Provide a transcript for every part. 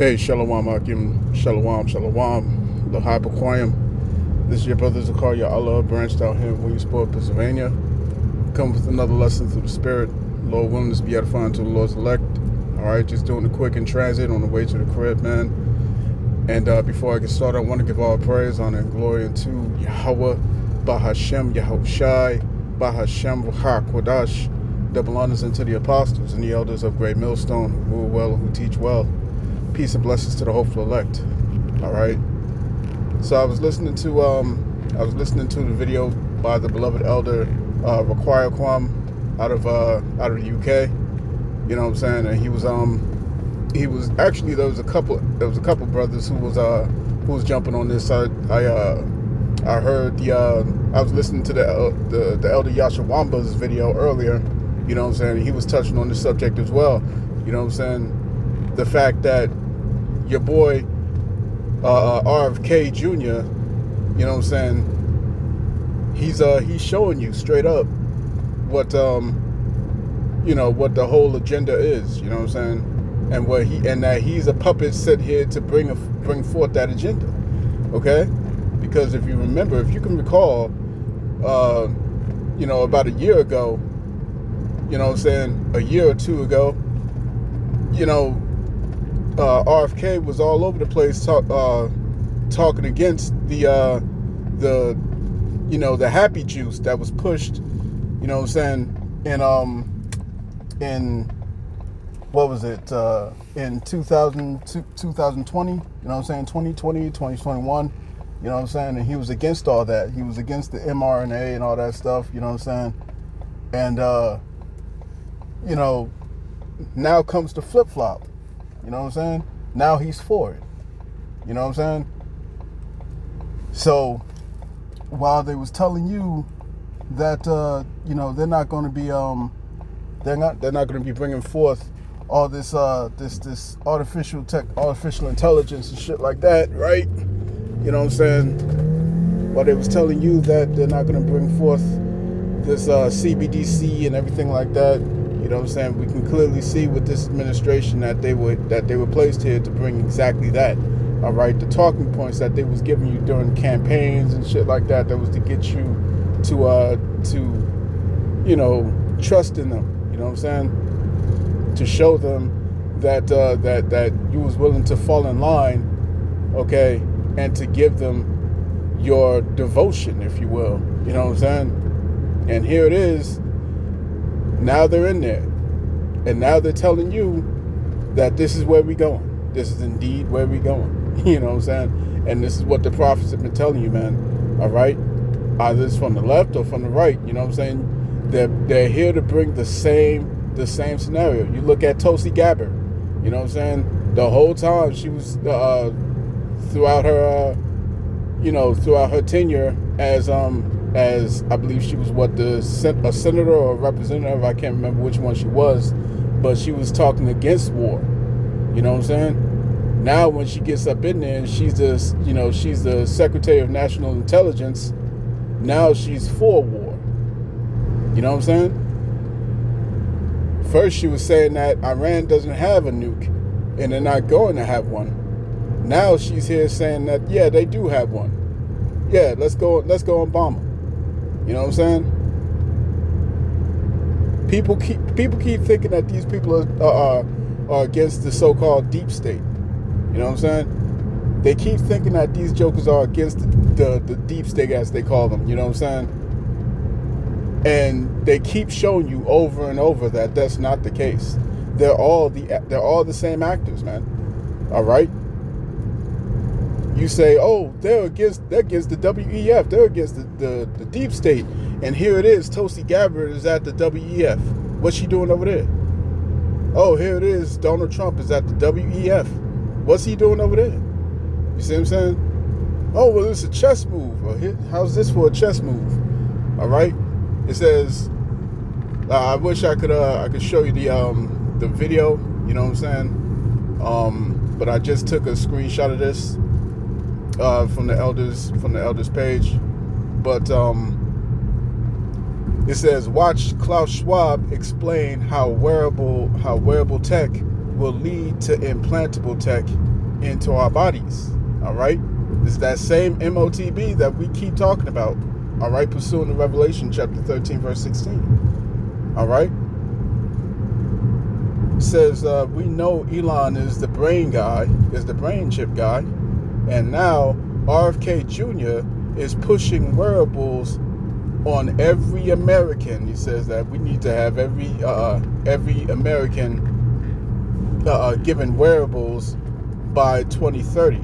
Hey, Shalom Akim, Shalom, Shalom, Lahai Bakwayim. This is your brother Zakaria Allah, branched out here in Williamsport, Pennsylvania. Come with another lesson through the Spirit. Lord willing, to be edifying to the Lord's elect. Alright, just doing the quick in transit on the way to the crib, man. And before I get started, I want to give all praise, honor, and glory unto Yahweh, Bahashem, Yahushai, Bahashem, Kodash. Double honors unto the apostles and the elders of Great Millstone, who rule well and who teach well. Peace and blessings to the hopeful elect. All right. So I was listening to the video by the beloved elder RFK Jr. out of the UK. You know what I'm saying? And he was actually there was a couple brothers who was jumping on this. I heard I was listening to the elder Yashawamba's video earlier. You know what I'm saying? He was touching on this subject as well. You know what I'm saying? The fact that your boy RFK Jr., you know what I'm saying, he's showing you straight up what what the whole agenda is, you know what I'm saying, and that he's a puppet set here to bring forth that agenda. Okay? Because if you can recall, about a year ago, you know what I'm saying, a year or two ago, RFK was all over the place talking against the happy juice that was pushed, you know what I'm saying, in what was it, in 2020, you know what I'm saying, 2020, 2021, you know what I'm saying, and he was against all that. He was against the mRNA and all that stuff, you know what I'm saying, and now comes the flip-flop. You know what I'm saying? Now he's for it. You know what I'm saying? So while they was telling you that they're not going to be they're not going to be bringing forth all this this artificial intelligence and shit like that, right? You know what I'm saying? While they was telling you that they're not going to bring forth this CBDC and everything like that. You know what I'm saying? We can clearly see with this administration that they were placed here to bring exactly that. All right, the talking points that they was giving you during campaigns and shit like that was to get you to trust in them. You know what I'm saying? To show them that you was willing to fall in line, okay, and to give them your devotion, if you will. You know what I'm saying? And here it is. Now they're in there. And now they're telling you that this is where we're going. This is indeed where we're going. You know what I'm saying? And this is what the prophets have been telling you, man. All right? Either it's from the left or from the right. You know what I'm saying? They're here to bring the same scenario. You look at Tulsi Gabbard. You know what I'm saying? The whole time she was throughout her tenure as I believe she was a senator or a representative, I can't remember which one she was, but she was talking against war. You know what I'm saying? Now when she gets up in there and she's the Secretary of National Intelligence, now she's for war. You know what I'm saying? First she was saying that Iran doesn't have a nuke and they're not going to have one. Now she's here saying that, yeah, they do have one. Yeah, let's go and bomb them. You know what I'm saying? People keep thinking that these people are against the so-called deep state. You know what I'm saying? They keep thinking that these jokers are against the deep state, as they call them. You know what I'm saying? And they keep showing you over and over that that's not the case. They're all the same actors, man. All right. You say, oh, they're against the WEF, they're against the deep state, and here it is, Tulsi Gabbard is at the WEF. What's she doing over there? Oh, here it is, Donald Trump is at the WEF. What's he doing over there? You see what I'm saying? Oh, well, it's a chess move. How's this for a chess move? All right. It says, I wish I could show you the video. You know what I'm saying? But I just took a screenshot of this. From the elders page, but it says, watch Klaus Schwab explain how wearable tech will lead to implantable tech into our bodies. All right, it's that same MOTB that we keep talking about. All right, pursuing the Revelation chapter 13 verse 16. All right, it says we know Elon is the brain guy, is the brain chip guy, and now RFK Jr. is pushing wearables on every American. He says that we need to have every American given wearables by 2030.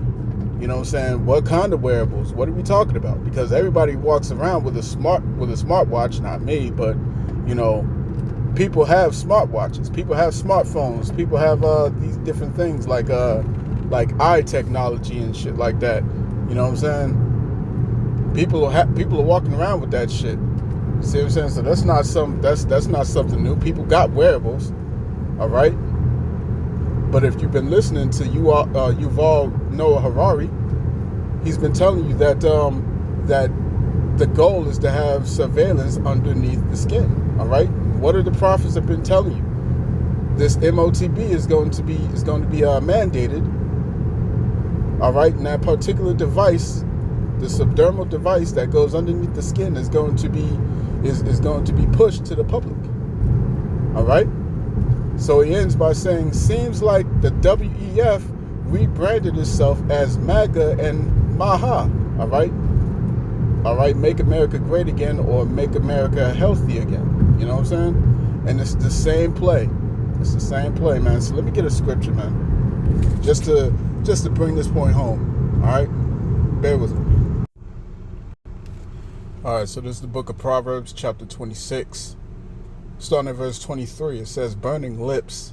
You know what I'm saying? What kind of wearables? What are we talking about? Because everybody walks around with a smartwatch. Not me, but you know, people have smartwatches. People have smartphones. People have these different things like eye technology and shit like that. You know what I'm saying? People are walking around with that shit. See what I'm saying? So that's not something new. People got wearables. All right. But if you've been listening to Yuval Noah Harari, he's been telling you that that the goal is to have surveillance underneath the skin. All right. What are the prophets have been telling you? This MOTB is going to be mandated. All right, and that particular device, the subdermal device that goes underneath the skin, is going to be pushed to the public. All right. So he ends by saying, seems like the WEF rebranded itself as MAGA and MAHA. All right. All right. Make America great again, or make America healthy again. You know what I'm saying? And it's the same play. It's the same play, man. So let me get a scripture, man, just to bring this point home. All right. Bear with me. All right. So this is the book of Proverbs, chapter 26. Starting at verse 23, it says, burning lips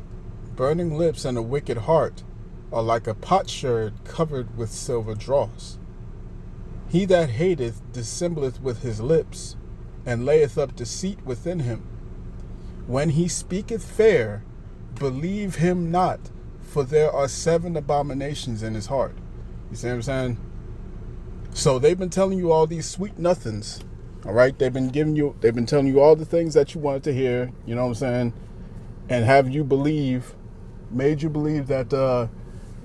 and a wicked heart are like a potsherd covered with silver dross. He that hateth dissembleth with his lips, and layeth up deceit within him. When he speaketh fair, believe him not, for there are 7 abominations in his heart. You see what I'm saying? So they've been telling you all these sweet nothings. All right, they've been telling you all the things that you wanted to hear, you know what I'm saying, and made you believe that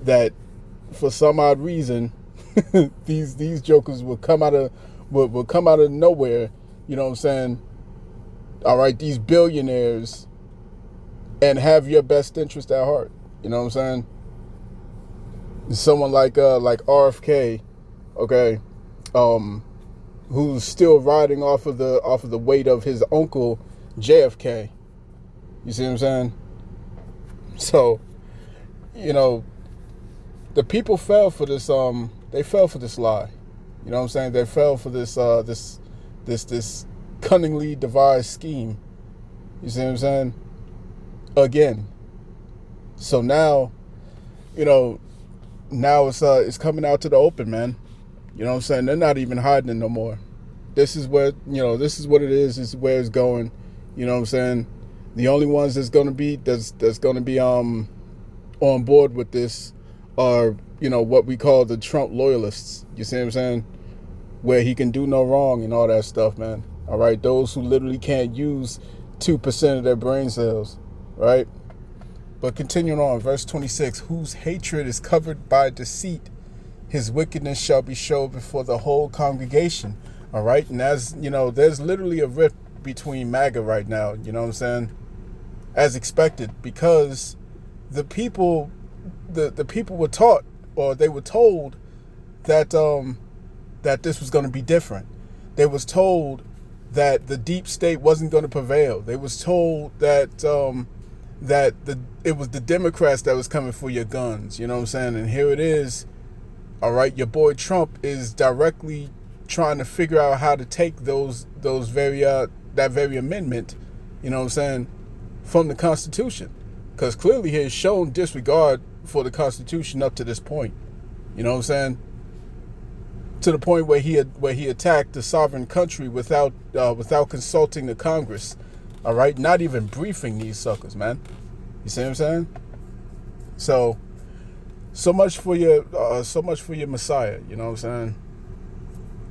that for some odd reason these jokers will come out of nowhere, you know what I'm saying? All right, these billionaires, and have your best interest at heart, you know what I'm saying? Someone like RFK, okay, who's still riding off of the weight of his uncle JFK. You see what I'm saying? So, you know, the people fell for this. They fell for this lie. You know what I'm saying? They fell for this this cunningly devised scheme. You see what I'm saying? Again. So now, you know, now it's coming out to the open, man. You know what I'm saying? They're not even hiding it no more. This is where, you know, this is what it is where it's going. You know what I'm saying? The only ones that's gonna be on board with this are, you know, what we call the Trump loyalists. You see what I'm saying? Where he can do no wrong and all that stuff, man. All right, those who literally can't use 2% of their brain cells, right? But continuing on, verse 26, whose hatred is covered by deceit, his wickedness shall be showed before the whole congregation. All right. And as you know, there's literally a rift between MAGA right now. You know what I'm saying? As expected, because the people were taught, or they were told that that this was going to be different. They was told that the deep state wasn't going to prevail. They was told that it was the Democrats that was coming for your guns. You know what I'm saying? And here it is. All right, your boy Trump is directly trying to figure out how to take that very amendment, you know what I'm saying, from the Constitution, because clearly he has shown disregard for the Constitution up to this point. You know what I'm saying? To the point where he attacked the sovereign country without consulting the Congress. All right, not even briefing these suckers, man. You see what I'm saying? So much for your Messiah, you know what I'm saying?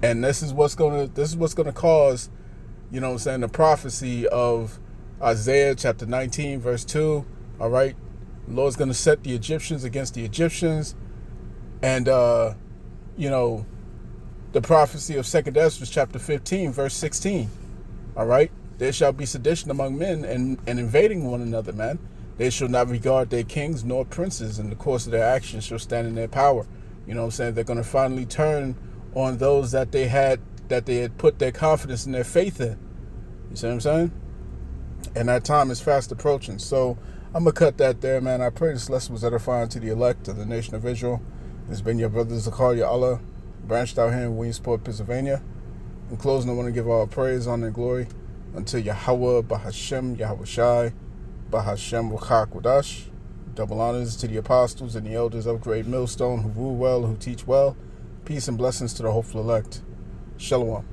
And this is what's gonna cause, you know what I'm saying, the prophecy of Isaiah chapter 19, verse 2. All right. The Lord's gonna set the Egyptians against the Egyptians, And, you know, the prophecy of 2nd Ezra, chapter 15, verse 16. All right? There shall be sedition among men and invading one another, man. They shall not regard their kings nor princes, and the course of their actions shall stand in their power. You know what I'm saying? They're going to finally turn on those that they had put their confidence and their faith in. You see what I'm saying? And that time is fast approaching. So I'm going to cut that there, man. I pray this lesson was edifying to the elect of the nation of Israel. It's been your brother Zakaria Allah, branched out here in Williamsport, Pennsylvania. In closing, I want to give all praise, honor, and glory unto Yahweh, Bahashem, Yahweh Shai, Bahashem, Ruchak, Wadash. Double honors to the apostles and the elders of Great Millstone who rule well, who teach well. Peace and blessings to the hopeful elect. Shalom.